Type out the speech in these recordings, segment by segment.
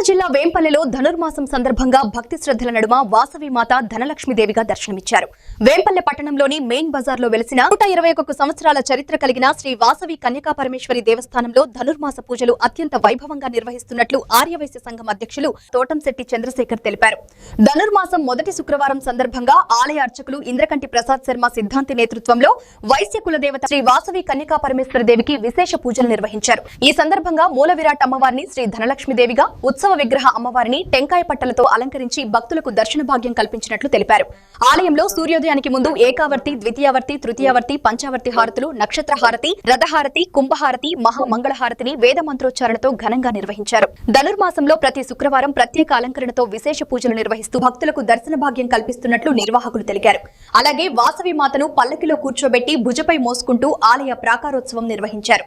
జిల్లా వేంపల్లెలో ధనుర్మాసం సందర్భంగా భక్తి శ్రద్ధల నడుమ వాసవి మాత ధనలక్ష్మీదేవిగా దర్శనమిచ్చారు. వేంపల్లె పట్టణంలోని మెయిన్ బజార్లో వెలిసిన 121 సంవత్సరాల చరిత్ర కలిగిన శ్రీ వాసవి కన్యకా పరమేశ్వరి దేవస్థానంలో ధనుర్మాస పూజలు అత్యంత వైభవంగా నిర్వహిస్తున్నట్లు ఆర్యవైశ్య సంఘం అధ్యక్షులు తోటంశెట్టి చంద్రశేఖర్ తెలిపారు. ధనుర్మాసం మొదటి శుక్రవారం సందర్భంగా ఆలయ అర్చకులు ఇంద్రకంటి ప్రసాద్ శర్మ సిద్ధాంతి నేతృత్వంలో వైశ్య కుల దేవత శ్రీ వాసవి కన్యకా పరమేశ్వరి దేవికి విశేష పూజలు నిర్వహించారు. ఈ సందర్భంగా మూల విరాట్ అమ్మవారిని శ్రీ ధనలక్ష్మీదేవిగా, ఉత్సవ విగ్రహ అమ్మవారిని టెంకాయ పట్టలతో అలంకరించి భక్తులకు దర్శన భాగ్యం కల్పించినట్లు తెలిపారు. ఆలయంలో సూర్యోదయానికి ముందు ఏకావర్తి, ద్వితీయావర్తి, తృతీయావర్తి, పంచావర్తి హారతులు, నక్షత్ర హారతి, రథహారతి, కుంభహారతి, మహామంగళహారతిని వేద మంత్రోచ్చారణతో ఘనంగా నిర్వహించారు. ధనుర్మాసంలో ప్రతి శుక్రవారం ప్రత్యేక అలంకరణతో విశేష పూజలు నిర్వహిస్తూ భక్తులకు దర్శన భాగ్యం కల్పిస్తున్నట్లు నిర్వాహకులు తెలిపారు. అలాగే వాసవి మాతను పల్లకిలో కూర్చోబెట్టి భుజపై మోసుకుంటూ ఆలయ ప్రాకారోత్సవం నిర్వహించారు.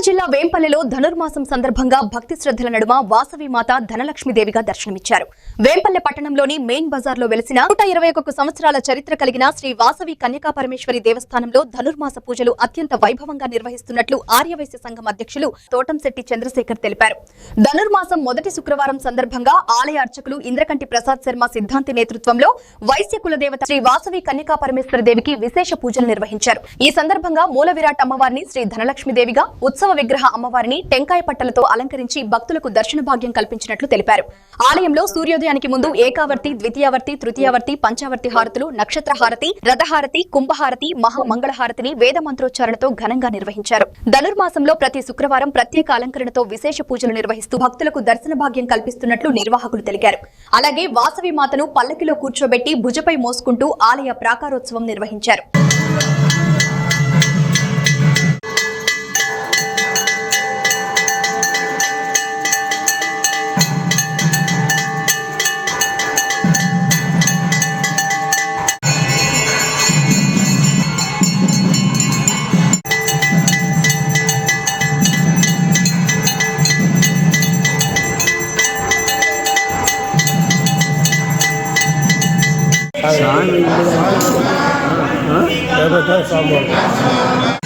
జిల్లా వేంపల్లెలో ధనుర్మాసం సందర్భంగా భక్తి శ్రద్ధల నడుమ వాసవి మాత ధనలక్ష్మీదేవిగా దర్శనమిచ్చారు. వేంపల్లె పట్టణంలోని మెయిన్ బజార్లో వెలిసిన 121 సంవత్సరాల చరిత్ర కలిగిన శ్రీ వాసవి కన్యకా పరమేశ్వరి దేవస్థానంలో ధనుర్మాస పూజలు అత్యంత వైభవంగా నిర్వహిస్తున్నట్లు ఆర్యవైశ్య సంఘం అధ్యక్షులు తోటంశెట్టి చంద్రశేఖర్ తెలిపారు. ధనుర్మాసం మొదటి శుక్రవారం సందర్భంగా ఆలయ అర్చకులు ఇంద్రకంటి ప్రసాద్ శర్మ సిద్ధాంతి నేతృత్వంలో వైశ్య కుల దేవత శ్రీ వాసవి కన్యకా పరమేశ్వరి దేవికి విశేష పూజలు నిర్వహించారు. ఈ సందర్భంగా మూల విరాట్ అమ్మవారిని శ్రీ ధనలక్ష్మీదేవిగా, ఉత్సవ విగ్రహ అమ్మవారిని టెంకాయ పట్టలతో అలంకరించి భక్తులకు దర్శన భాగ్యం కల్పించినట్లు తెలిపారు. ఆలయంలో సూర్యోదయానికి ముందు ఏకావర్తి, ద్వితీయావర్తి, తృతీయావర్తి, పంచావర్తి హారతులు, నక్షత్ర హారతి, రథహారతి, కుంభహారతి, మహామంగళహారతిని వేద మంత్రోచ్చారణతో ఘనంగా నిర్వహించారు. ధనుర్మాసంలో ప్రతి శుక్రవారం ప్రత్యేక అలంకరణతో విశేష పూజలు నిర్వహిస్తూ భక్తులకు దర్శన భాగ్యం కల్పిస్తున్నట్లు నిర్వాహకులు తెలిపారు. అలాగే వాసవి మాతను పల్లకిలో కూర్చోబెట్టి భుజపై మోసుకుంటూ ఆలయ ప్రాకారోత్సవం నిర్వహించారు. సాంబార్